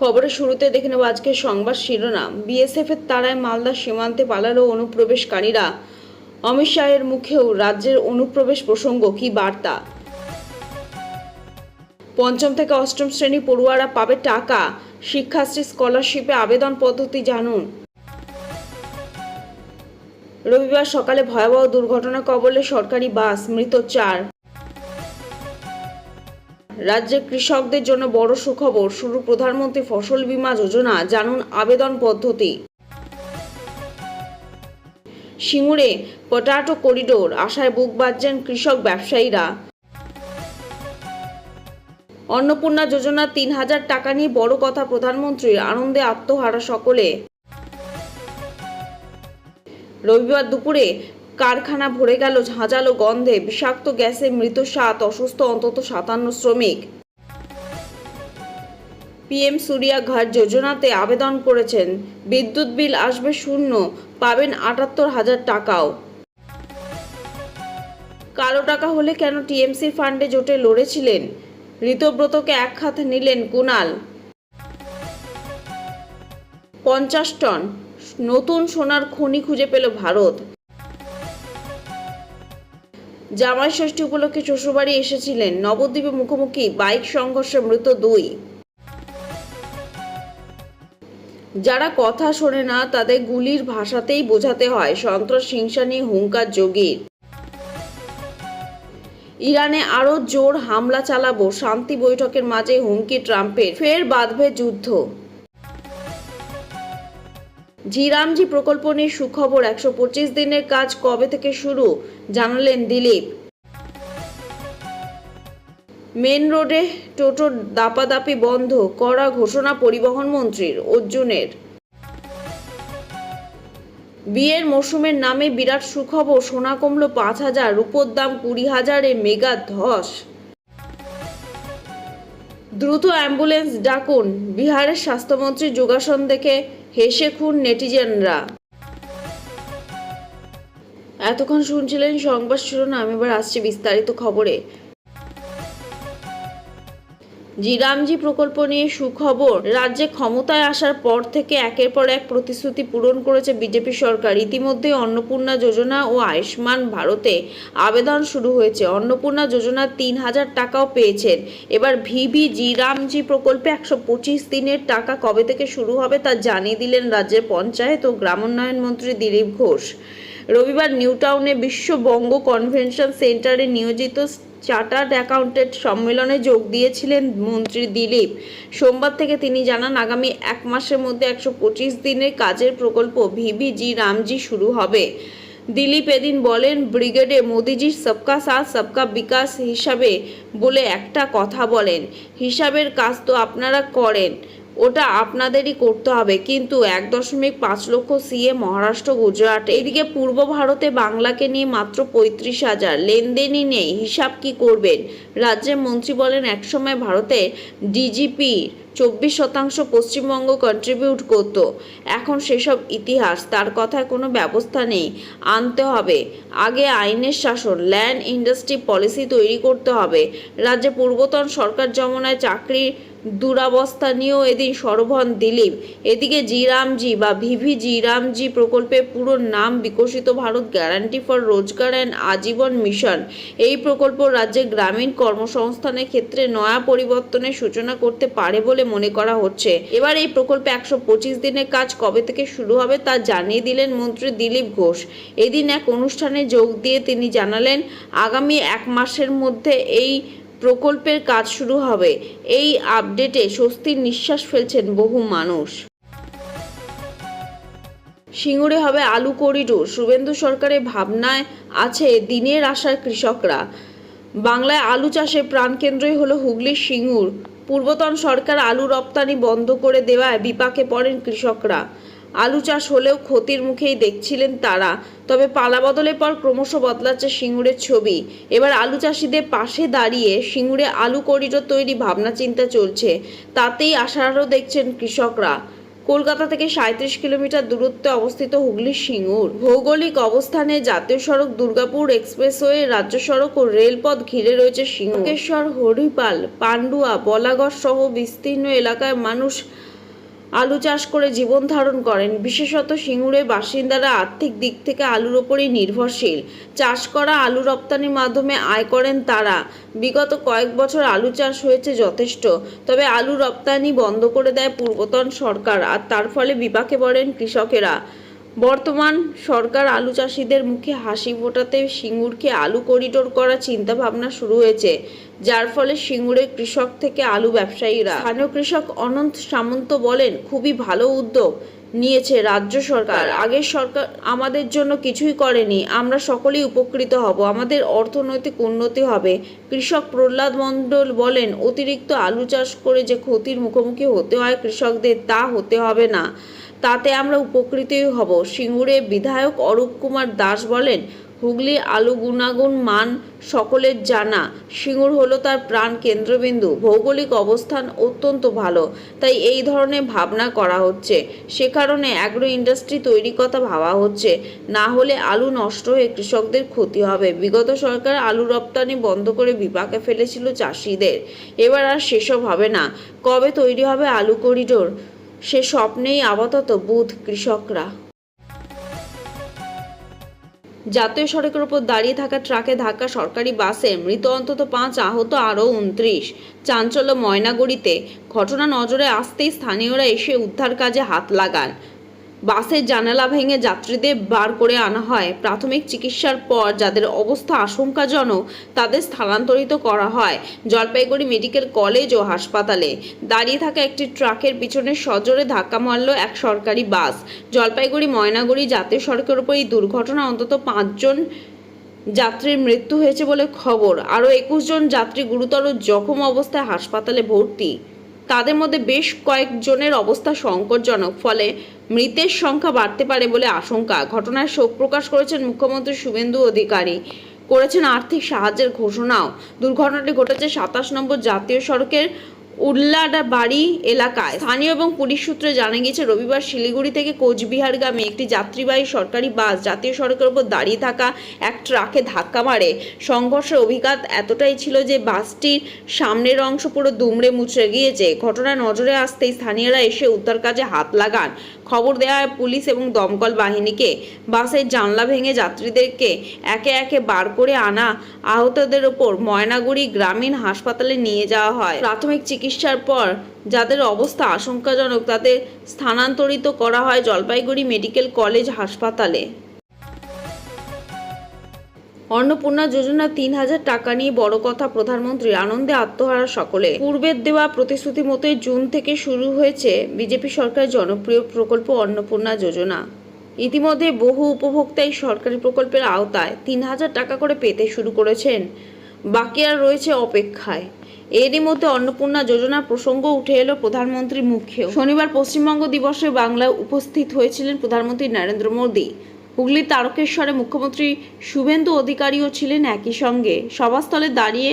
খবরের শুরুতে দেখে নেব আজকের সংবাদ শিরোনাম। বিএসএফের তাড়ায় মালদা সীমান্তে পালালো অনুপ্রবেশকারীরা। অমিত শাহের মুখেও রাজ্যের অনুপ্রবেশ প্রসঙ্গ, কি বার্তা? পঞ্চম থেকে অষ্টম শ্রেণী পড়ুয়ারা পাবে টাকা। শিক্ষাশ্রী স্কলারশিপে আবেদন পদ্ধতি জানুন। রবিবার সকালে ভয়াবহ দুর্ঘটনা কবলে সরকারি বাস, মৃত 4। রাজ্যের কৃষকদের জন্য বড় সুখবর, শুরু প্রধানমন্ত্রী ফসল বীমা যোজনা, জানুন আবেদন পদ্ধতি। সিঙ্গুরে পটাটো করিডোর, আশায় বুক বাঁধছেন কৃষক ব্যবসায়ীরা। অন্নপূর্ণা যোজনা 3000 টাকা নিয়ে বড় কথা প্রধানমন্ত্রীর, আনন্দে আত্মহারা সকলে। রবিবার দুপুরে কারখানা ভরে গেল ঝাঁঝালো গন্ধে, বিষাক্ত গ্যাসে মৃত 7, অসুস্থ অন্তত 57 শ্রমিক। পিএম সূর্যা ঘর যোজনাতে আবেদন করেছেন, বিদ্যুৎ বিল আসবে 0, পাবেন 78,000 টাকাও। কালো টাকা হলে কেন টিএমসি ফান্ডে জোটে লড়েছিলেন? ঋতব্রতকে এক হাতে নিলেন কুণাল। 50 টন নতুন সোনার খনি খুঁজে পেল ভারত। জামাই ষষ্ঠী উপলক্ষে শ্বশুরবাড়ি এসেছিলেন, নবদ্বীপে মুখোমুখি বাইক সংঘর্ষে মৃত 2। যারা কথা শোনে না তাদের গুলির ভাষাতেই বোঝাতে হয়, সন্ত্রাস হিংসা নিয়ে হুঙ্কার যোগীর। ইরানে আরও জোর হামলা চালাবো, শান্তি বৈঠকের মাঝে হুমকি ট্রাম্পের, ফের বাঁধবে যুদ্ধ। জি প্রকল্প নিয়ে সুখবর, 125 দিনের কাজ কবে থেকে শুরু, জানালেন দিলীপ। মেন রোডে টোটোর দাপাদাপি বন্ধ, করা ঘোষণা পরিবহন মন্ত্রীর, অর্জুনের। বিয়ের মৌসুমের নামে বিরাট সুখবর, সোনা কমল 5,000, রূপোর দাম 20,000-এ মেগা ধস। দ্রুত অ্যাম্বুলেন্স ডাকুন, বিহারের স্বাস্থ্যমন্ত্রীর যোগাসন দেখে হেসে খুন নেটিজেনরা। এতক্ষণ শুনছিলেন সংবাদ শিরোনাম, এবার আসছে বিস্তারিত খবরে। জি প্রকল্প নিয়ে সুখবর, রাজ্যে ক্ষমতায় আসার পর থেকে একের পর এক প্রতিশ্রুতি পূরণ করেছে বিজেপি সরকার। ইতিমধ্যে অন্নপূর্ণা যোজনা ও আয়ুষ্মান ভারতে আবেদন শুরু হয়েছে। অন্নপূর্ণা যোজনা 3000 টাকাও পেয়েছেন। এবার জি প্রকল্পে 125 দিনের টাকা কবে থেকে শুরু হবে তা জানিয়ে দিলেন রাজ্যের পঞ্চায়েত ও গ্রামোন্নয়ন মন্ত্রী দিলীপ ঘোষ। রবিবার নিউ টাউনে বিশ্ববঙ্গ কনভেনশন সেন্টারে নিয়োজিত চার্টার্ড অ্যাকাউন্টেন্ট সম্মেলনে যোগ দিয়েছিলেন মন্ত্রী দিলীপ। সোমবার থেকে তিনি জানান, আগামী 1 মাসের মধ্যে 125 দিনের কাজের প্রকল্প জি শুরু হবে। দিলীপ এদিন বলেন, ব্রিগেডে মোদিজির সবকা সাথ সবকা বিকাশ হিসাবে বলে একটা কথা বলেন, হিসাবের কাজ তো আপনারা করেন, ওটা আপনাদেরই করতে হবে, কিন্তু 1.5 লক্ষ সিএ মহারাষ্ট্র, গুজরাট, এদিকে পূর্ব ভারতে বাংলাকে নিয়ে মাত্র 35,000, লেনদেনই নেই, হিসাব কি করবেন? রাজ্যের মন্ত্রী বলেন, একসময় ভারতে ডিজিপি 24% পশ্চিমবঙ্গ কন্ট্রিবিউট করত, এখন সেসব ইতিহাস, তার কথায় কোনো ব্যবস্থা নেই, আনতে হবে। আগে আইনের শাসন, ল্যান্ড ইন্ডাস্ট্রি পলিসি তৈরি করতে হবে। রাজ্যে পূর্বতন সরকার জমানায় চাকরির দুরাবস্থা নিয়েও এদিন সরব হন দিলীপ। এদিকে জি প্রকল্পের পুরো নাম বিকশিত ভারত গ্যারান্টি ফর রোজগার অ্যান্ড আজীবন মিশন। এই প্রকল্প রাজ্যে গ্রামীণ কর্মসংস্থানের ক্ষেত্রে নয়া পরিবর্তনের সূচনা করতে পারে বলে মনে করা হচ্ছে। এবার এই প্রকল্পে 125 দিনের কাজ কবে থেকে শুরু হবে তা জানিয়ে দিলেন মন্ত্রী দিলীপ ঘোষ। এদিন এক অনুষ্ঠানে যোগ দিয়ে তিনি জানালেন, আগামী 1 মাসের মধ্যে এই প্রকল্পের কাজ শুরু হবে। এই আপডেটে স্বস্তির নিঃশ্বাস ফেলছেন বহু মানুষ। সিঙ্গুরে হবে আলু করিডোর, শুভেন্দু সরকারের ভাবনায় আছে দিনের আশার কৃষকরা। বাংলায় আলু চাষের প্রাণকেন্দ্রই হলো হুগলির সিঙ্গুর। পূর্বতন সরকার আলু রপ্তানি বন্ধ করে দেওয়ায় বিপাকে পড়েন কৃষকরা। আলু চাষ হলেও ক্ষতির মুখেই দেখছিলেন তারা। তবে পালাবদলের পর ক্রমশ বদলাচ্ছে সিঙ্গুরের ছবি। এবার আলু চাষিদের পাশে দাঁড়িয়ে সিঙ্গুরে আলু করিডোর তৈরি ভাবনা চিন্তা চলছে, তাতেই আশারও দেখছেন কৃষকরা। কলকাতা থেকে 37 কিলোমিটার দূরত্বে অবস্থিত হুগলির সিঙ্গুর। ভৌগোলিক অবস্থানে জাতীয় সড়ক, দুর্গাপুর এক্সপ্রেসওয়ে, রাজ্য সড়ক ও রেলপথ ঘিরে রয়েছে সিঙ্গুর। হরিপাল, পান্ডুয়া, বলাগড় সহ বিস্তীর্ণ এলাকায় মানুষ আলু চাষ করে জীবন ধারণ করেন। বিশেষত সিঙ্গুরের বাসিন্দারা আর্থিক দিক থেকে আলুর ওপরই নির্ভরশীল। চাষ করা আলু রপ্তানির মাধ্যমে আয় করেন তারা। বিগত কয়েক বছর আলু চাষ হয়েছে যথেষ্ট, তবে আলু রপ্তানি বন্ধ করে দেয় পূর্বতন সরকার, আর তার ফলে বিপাকে পড়েন কৃষকেরা। বর্তমান সরকার আলু চাষিদের মুখে হাসি ফোটাতে সিঙ্গুরকে আলু করিডোর করার চিন্তা ভাবনা শুরু হয়েছে, যার ফলে সিঙ্গুরের কৃষক থেকে আলু ব্যবসায়ীরা। স্থানীয় কৃষক অনন্ত সামন্ত বলেন, খুবই ভালো উদ্যোগ নিয়েছে রাজ্য সরকার। আগের সরকার আমাদের জন্য কিছুই করেনি, আমরা সকলেই উপকৃত হব, আমাদের অর্থনৈতিক উন্নতি হবে। কৃষক প্রহ্লাদ মণ্ডল বলেন, অতিরিক্ত আলু চাষ করে যে ক্ষতির মুখোমুখি হতে হয় কৃষকদের, তা হতে হবে না, তাতে আমরা উপকৃতই হব। সিঙ্গুরের বিধায়ক অরূপ কুমার দাস বলেন, হুগলি আলু গুণাগুণ মান সকলের জানা। সিঙ্গুর হলো তার প্রাণ কেন্দ্রবিন্দু। ভৌগোলিক অবস্থান অত্যন্ত ভালো, তাই এই ধরনের ভাবনা করা হচ্ছে। সে কারণে অ্যাগ্রো ইন্ডাস্ট্রি তৈরির কথা ভাবা হচ্ছে, না হলে আলু নষ্ট হয়ে কৃষকদের ক্ষতি হবে। বিগত সরকার আলু রপ্তানি বন্ধ করে বিপাকে ফেলেছিল চাষিদের, এবার আর সেসব হবে না। কবে তৈরি হবে আলু করিডোর, সে স্বপ্নেই আপাতত বুঁদ কৃষকরা। জাতীয় সড়কের উপর দাঁড়িয়ে থাকা ট্রাকে ধাক্কা সরকারি বাসে, মৃত অন্তত 5, আহত আরও 29। চাঞ্চল্য ময়নাগুড়িতে। ঘটনা নজরে আসতেই স্থানীয়রা এসে উদ্ধার কাজে হাত লাগান। বাসের জানালা ভেঙে যাত্রীদের বার করে আনা হয়। প্রাথমিক চিকিৎসার পর যাদের অবস্থা আশঙ্কাজনক তাদের স্থানান্তরিত করা হয় জলপাইগুড়ি মেডিকেল কলেজ ও হাসপাতালে। দাঁড়িয়ে থাকা একটি ট্রাকের পিছনে সজোরে ধাক্কা মারল এক সরকারি বাস। জলপাইগুড়ি ময়নাগুড়ি জাতীয় সড়কের উপর এই দুর্ঘটনা অন্তত 5 জন যাত্রীর মৃত্যু হয়েছে বলে খবর। আরও 21 জন যাত্রী গুরুতর জখম অবস্থায় হাসপাতালে ভর্তি। তাদের মধ্যে বেশ কয়েকজনের অবস্থা সংকটজনক, ফলে মৃতের সংখ্যা বাড়তে পারে বলে আশঙ্কা। ঘটনায় শোক প্রকাশ করেছেন মুখ্যমন্ত্রী শুভেন্দু অধিকারী, করেছেন আর্থিক সাহায্যের ঘোষণাও। দুর্ঘটনাটি ঘটেছে 27 নম্বর জাতীয় সড়কের উল্লাডাবাড়ি এলাকায়। স্থানীয় এবং পুলিশ সূত্রে জানা গিয়েছে, রবিবার শিলিগুড়ি থেকে কোচবিহারগামী একটি যাত্রীবাহী সরকারি বাস জাতীয় সড়কের উপর দাঁড়িয়ে থাকা এক ট্রাকে ধাক্কা মারে। সংঘর্ষের অভিঘাত এতটাই ছিল যে বাসটির সামনের অংশ পুরো দুমড়ে মুচড়ে গিয়েছে। ঘটনা নজরে আসতেই স্থানীয়রা এসে উদ্ধার কাজে হাত লাগান। খবর দেওয়া হয় পুলিশ এবং দমকল বাহিনীকে। বাসের জানলা ভেঙে যাত্রীদেরকে একে একে বার করে আনা আহতদের ওপর ময়নাগুড়ি গ্রামীণ হাসপাতালে নিয়ে যাওয়া হয়। প্রাথমিক চিকিৎসার পর যাদের অবস্থা আশঙ্কাজনক তাদের স্থানান্তরিত করা হয় জলপাইগুড়ি মেডিকেল কলেজ হাসপাতালে। অন্নপূর্ণা যোজনা 3000 টাকা নিয়ে বড় কথা প্রধানমন্ত্রী, আনন্দে আত্মহারা সকলে। পূর্বের দেওয়া প্রতিশ্রুতি মতোই জুন থেকে শুরু হয়েছে বিজেপি সরকারের জনপ্রিয় প্রকল্প অন্নপূর্ণা যোজনা। ইতিমধ্যে বহু উপভোক্তাই সরকারি প্রকল্পের আওতায় 3000 টাকা করে পেতে শুরু করেছেন, বাকি আর রয়েছে অপেক্ষায়। এরই মধ্যে অন্নপূর্ণা যোজনার প্রসঙ্গ উঠে এলো প্রধানমন্ত্রীর মুখেও। শনিবার পশ্চিমবঙ্গ দিবসে বাংলায় উপস্থিত হয়েছিলেন প্রধানমন্ত্রী নরেন্দ্র মোদী। হুগলির তারকেশ্বরে মুখ্যমন্ত্রী শুভেন্দু অধিকারীও ছিলেন একই সঙ্গে। সভাস্থলে দাঁড়িয়ে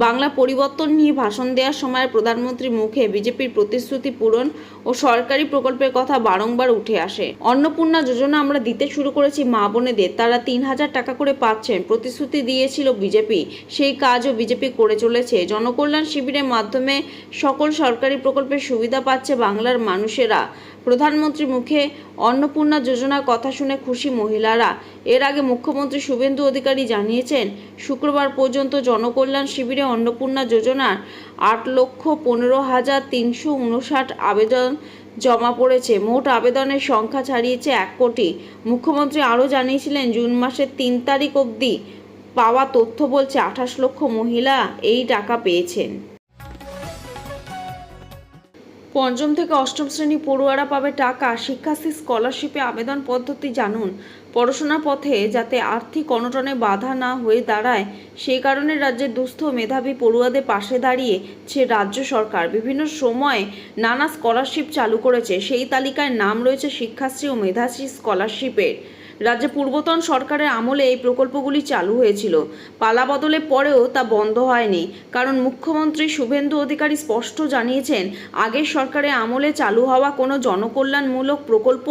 বাংলা পরিবর্তন নিয়ে ভাষণ দেওয়ার সময় প্রধানমন্ত্রীর মুখে বিজেপির প্রতিশ্রুতি পূরণ ও সরকারি প্রকল্পের কথা বারংবার উঠে আসে। অন্নপূর্ণা যোজনা আমরা দিতে শুরু করেছি মা বোনেদের, তারা 3000 টাকা করে পাচ্ছেন। প্রতিশ্রুতি দিয়েছিল বিজেপি, সেই কাজও বিজেপি করে চলেছে। জনকল্যাণ শিবিরের মাধ্যমে সকল সরকারি প্রকল্পের সুবিধা পাচ্ছে বাংলার মানুষেরা। প্রধানমন্ত্রীর মুখে অন্নপূর্ণা যোজনার কথা শুনে খুশি মহিলারা। এর আগে মুখ্যমন্ত্রী শুভেন্দু অধিকারী জানিয়েছেন, শুক্রবার পর্যন্ত জনকল্যাণ শিবিরে অন্নপূর্ণা যোজনার 8,15,359 আবেদন জমা পড়েছে। মোট আবেদনের সংখ্যা ছাড়িয়েছে 1 কোটি। মুখ্যমন্ত্রী আরও জানিয়েছিলেন, জুন মাসের 3 তারিখ অবধি পাওয়া তথ্য বলছে 28 লক্ষ মহিলা এই টাকা পেয়েছেন। পঞ্চম থেকে অষ্টম শ্রেণী পড়ুয়ারা পাবে টাকা। শিক্ষাশ্রী স্কলারশিপে আবেদন পদ্ধতি জানুন। পড়াশোনার পথে যাতে আর্থিক অনটনে বাধা না হয়ে দাঁড়ায়, সেই কারণে রাজ্যের দুস্থ মেধাবী পড়ুয়াদের পাশে দাঁড়িয়েছে রাজ্য সরকার। বিভিন্ন সময়ে নানা স্কলারশিপ চালু করেছে, সেই তালিকায় নাম রয়েছে শিক্ষাশ্রী ও মেধাশ্রী স্কলারশিপের। রাজ্যে পূর্বতন সরকারের আমলে এই প্রকল্পগুলি চালু হয়েছিল। পালা বদলের পরেও তা বন্ধ হয়নি, কারণ মুখ্যমন্ত্রী শুভেন্দু অধিকারী স্পষ্ট জানিয়েছেন আগের সরকারের আমলে চালু হওয়া কোনো জনকল্যাণমূলক প্রকল্প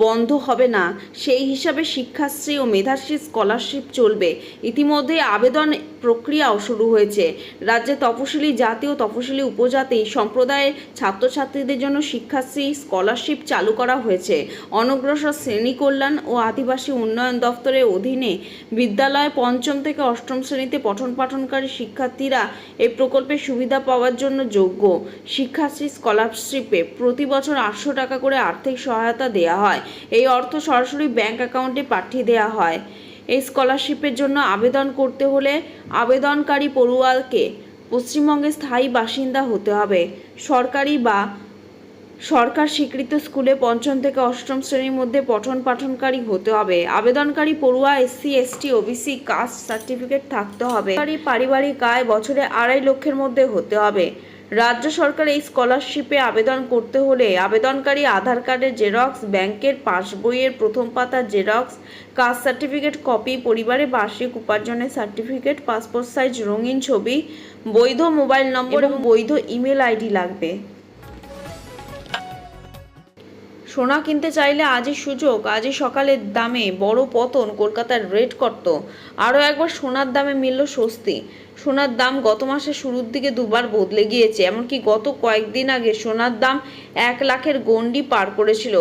বন্ধ হবে না। সেই হিসাবে শিক্ষাশ্রী ও মেধাশ্রী স্কলারশিপ চলবে। ইতিমধ্যে আবেদন প্রক্রিয়াও শুরু হয়েছে। রাজ্যে তপশিলি জাতি ও তপশিলি উপজাতি সম্প্রদায়ের ছাত্রছাত্রীদের জন্য শিক্ষাশ্রী স্কলারশিপ চালু করা হয়েছে। অনগ্রসর শ্রেণী কল্যাণ ও আদিবাসী উন্নয়ন দপ্তরের অধীনে বিদ্যালয়ে ৫ম থেকে ৮ম শ্রেণীতে পঠন পাঠনকারী শিক্ষার্থীরা এই প্রকল্পের সুবিধা পাওয়ার জন্য যোগ্য। শিক্ষাশ্রী স্কলারশিপে প্রতি বছর ৮০০ টাকা করে আর্থিক সহায়তা দেওয়া হয়। এই অর্থ সরাসরি ব্যাংক অ্যাকাউন্টে পাঠিয়ে দেওয়া হয়। এই স্কলারশিপের জন্য আবেদন করতে হলে আবেদনকারী পড়ুয়াকে পশ্চিমবঙ্গের স্থায়ী বাসিন্দা হতে হবে। সরকারি বা সরকার স্বীকৃত স্কুলে ৫ম থেকে ৮ম শ্রেণীর মধ্যে পঠন পাঠনকারী হতে হবে। আবেদনকারী পড়ুয়া SC ST OBC caste certificate থাকতে হবে। পারিবারিক আয় বছরে ২.৫ লক্ষের মধ্যে হতে হবে। রাজ্য সরকার এই স্কলারশিপে আবেদন করতে হলে আবেদনকারী আধার কার্ডের জেরক্স, ব্যাংকের পাসবইয়ের প্রথম পাতার জেরক্স, কাস্ট সার্টিফিকেট কপি, পরিবারের বার্ষিক উপার্জনের সার্টিফিকেট, পাসপোর্ট সাইজ রঙিন ছবি, বৈধ মোবাইল নম্বর এবং বৈধ ইমেল ID লাগবে। সোনা কিনতে চাইলে আজই সুযোগ। আজই সকালের দামে বড় পতন কলকাতার রেড কর্ত। আরও একবার সোনার দামে মিলল স্বস্তি। সোনার দাম গত মাসের শুরুর দিকে দুবার বদলে গিয়েছে। এমনকি গত কয়েকদিন আগে সোনার দাম ১ লাখের গণ্ডি পার করেছিল।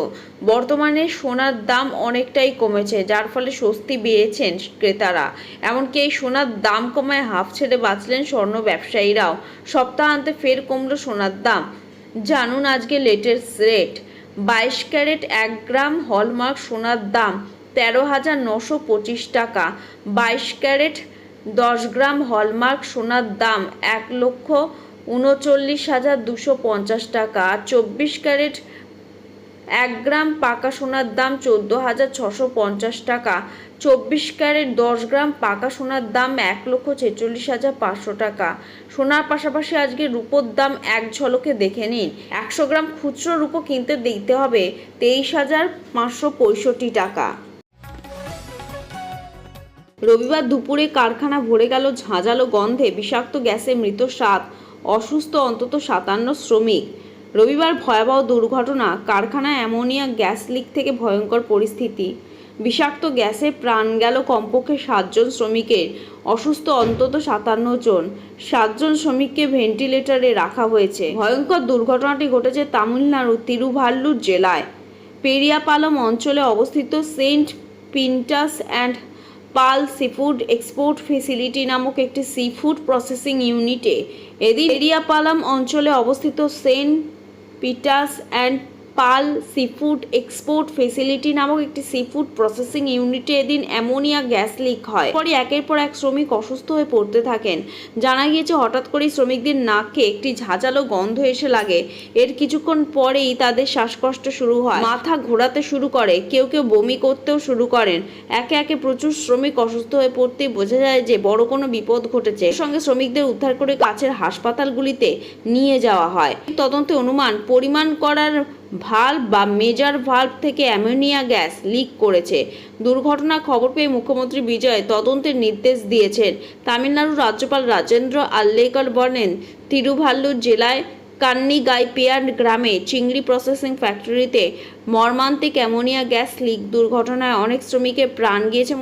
বর্তমানে সোনার দাম অনেকটাই কমেছে, যার ফলে স্বস্তি পেয়েছেন ক্রেতারা। এমনকি এই সোনার দাম কমায় হাফ ছেড়ে বাঁচলেন স্বর্ণ ব্যবসায়ীরাও। সপ্তাহান্তে ফের কমল সোনার দাম। জানুন আজকে লেটেস্ট রেট। 22 ক্যারেট 1 গ্রাম হলমার্ক সোনার দাম ১৩,৯২৫ টাকা। 22 ক্যারেট 10 গ্রাম হলমার্ক সোনার দাম ১,৩৯,২৫০ টাকা। 24 ক্যারেট 1 গ্রাম পাকা সোনার দাম 14,৬৫০ টাকা। 24 ক্যারেট 10 গ্রাম পাকা সোনার দাম ১,৪৬,৫০০ টাকা। সোনার পাশাপাশি আজকে রূপোর দাম এক ঝলকে দেখে নিন। 100 গ্রাম খুচরো রূপো কিনতে দিতে হবে 23,৫৬৫ টাকা। রবিবার দুপুরে কারখানা ভরে গেল ঝাঁঝালো গন্ধে, বিষাক্ত গ্যাসে মৃত 7, অসুস্থ অন্তত 57 শ্রমিক। রবিবার ভয়াবহ দুর্ঘটনা। কারখানায় অ্যামোনিয়া গ্যাস লিক থেকে ভয়ঙ্কর পরিস্থিতি। বিষাক্ত গ্যাসে প্রাণ গেল কমপক্ষে 7 জন শ্রমিকের, অসুস্থ অন্তত 57 জন। 7 জন শ্রমিককে ভেন্টিলেটরে রাখা হয়েছে। ভয়ঙ্কর দুর্ঘটনাটি ঘটেছে তামিলনাড়ুর তিরুভাল্লুর জেলায় পেরিয়াপালম অঞ্চলে অবস্থিত saint Peter's and Paul seafood export facility নামক একটি সিফুড প্রসেসিং ইউনিটে এদিন পেরিয়াপালম অঞ্চলে অবস্থিত saint Peter's and Paul seafood export facility নামক একটি সিফুড প্রসেসিং ইউনিটে এদিন অ্যামোনিয়া গ্যাস লিক হয়। পরে একের পর এক শ্রমিক অসুস্থ হয়ে পড়তে থাকেন। জানা গিয়েছে হঠাৎ করেই শ্রমিকদের নাকে একটি ঝাঁঝালো গন্ধ এসে লাগে। এর কিছুক্ষণ পরেই তাদের শ্বাসকষ্ট শুরু হয়, মাথা ঘোরাতে শুরু করে, কেউ কেউ বমি করতেও শুরু করেন। একে একে প্রচুর শ্রমিক অসুস্থ হয়ে পড়তেই বোঝা যায় যে বড় কোনো বিপদ ঘটেছে। সঙ্গে শ্রমিকদের উদ্ধার করে কাছের হাসপাতালগুলিতে নিয়ে যাওয়া হয়। তদন্তে অনুমান পরিমাণ করার ভাল্ব বা মেজার ভাল্ব থেকে অ্যামোনিয়া গ্যাস লিক করেছে। দুর্ঘটনার খবর পেয়ে মুখ্যমন্ত্রী বিজয় তদন্তের নির্দেশ দিয়েছেন। তামিলনাড়ুর রাজ্যপাল রাজেন্দ্র আল্লেকর বলেন, তিরুভাল্লুর জেলায় কান্নিগাইপেয়ার গ্রামে চিংড়ি প্রসেসিং ফ্যাক্টরিতে মর্মান্তিক অ্যামোনিয়া গ্যাস লিক দুর্ঘটনায় অনেক শ্রমিকের প্রাণ গিয়েছে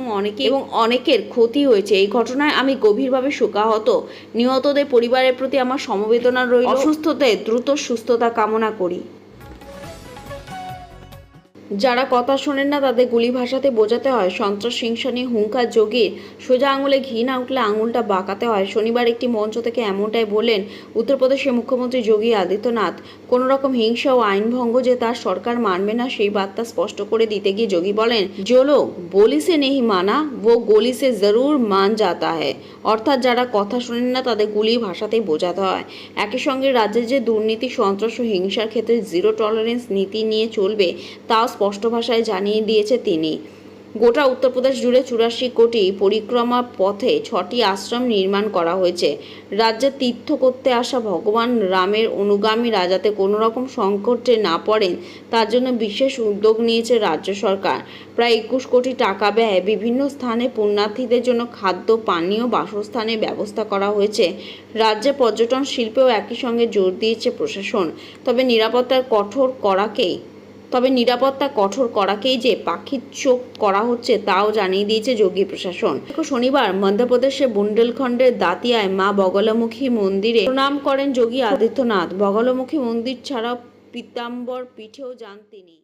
এবং অনেকের ক্ষতি হয়েছে। এই ঘটনায় আমি গভীরভাবে শোকাহত। নিহতদের পরিবারের প্রতি আমার সমবেদনা রইল। অসুস্থদের দ্রুত সুস্থতা কামনা করি। যারা কথা শোনেন না তাদের গুলি ভাষাতে বোঝাতে হয়। সন্ত্রাস হিংসা নিয়ে হুঙ্কার যোগীর। সোজা আঙুলে ঘি না উঠলে আঙুলটা বাঁকাতে হয়। শনিবার একটি মঞ্চ থেকে এমনটাই বললেন উত্তরপ্রদেশের মুখ্যমন্ত্রী যোগী আদিত্যনাথ। কোনো রকম হিংসা ও আইনভঙ্গ যে তার সরকার মানবে না সেই বার্তা স্পষ্ট করে দিতে গিয়ে যোগী বলেন, जो लोग बोली से नहीं माना वो गोली से जरूर मान जाता है। অর্থাৎ যারা কথা শোনেন না তাদের গুলি ভাষাতেই বোঝাতে হয়। একই সঙ্গে রাজ্যের যে দুর্নীতি, সন্ত্রাস ও হিংসার ক্ষেত্রে জিরো টলারেন্স নীতি নিয়ে চলবে তাও স্পষ্ট ভাষায় জানিয়ে দিয়েছে তিনি। গোটা উত্তরপ্রদেশ জুড়ে 84 কোটি পরিক্রমা পথে 6টি আশ্রম নির্মাণ করা হয়েছে। রাজ্যে তীর্থ করতে আসা ভগবান রামের অনুগামীরা যাতে কোনো রকম সংকটে না পড়েন তার জন্য বিশেষ উদ্যোগ নিয়েছে রাজ্য সরকার। প্রায় 21 কোটি টাকা ব্যয়ে বিভিন্ন স্থানে পুণ্যার্থীদের জন্য খাদ্য, পানীয়, বাসস্থানের ব্যবস্থা করা হয়েছে। রাজ্যে পর্যটন শিল্পেও একই সঙ্গে জোর দিয়েছে প্রশাসন। তবে নিরাপত্তা কঠোর করাকেই যে পাখির চোখ করা হচ্ছে তাও জানিয়ে দিয়েছে যোগী প্রশাসন। শনিবার মধ্যপ্রদেশের বুন্দেলখণ্ডের দাতিয়ায় মা বগলামুখী মন্দিরে প্রণাম করেন যোগী আদিত্যনাথ। বগলামুখী মন্দির ছাড়াও পীতাম্বর পীঠেও যান তিনি।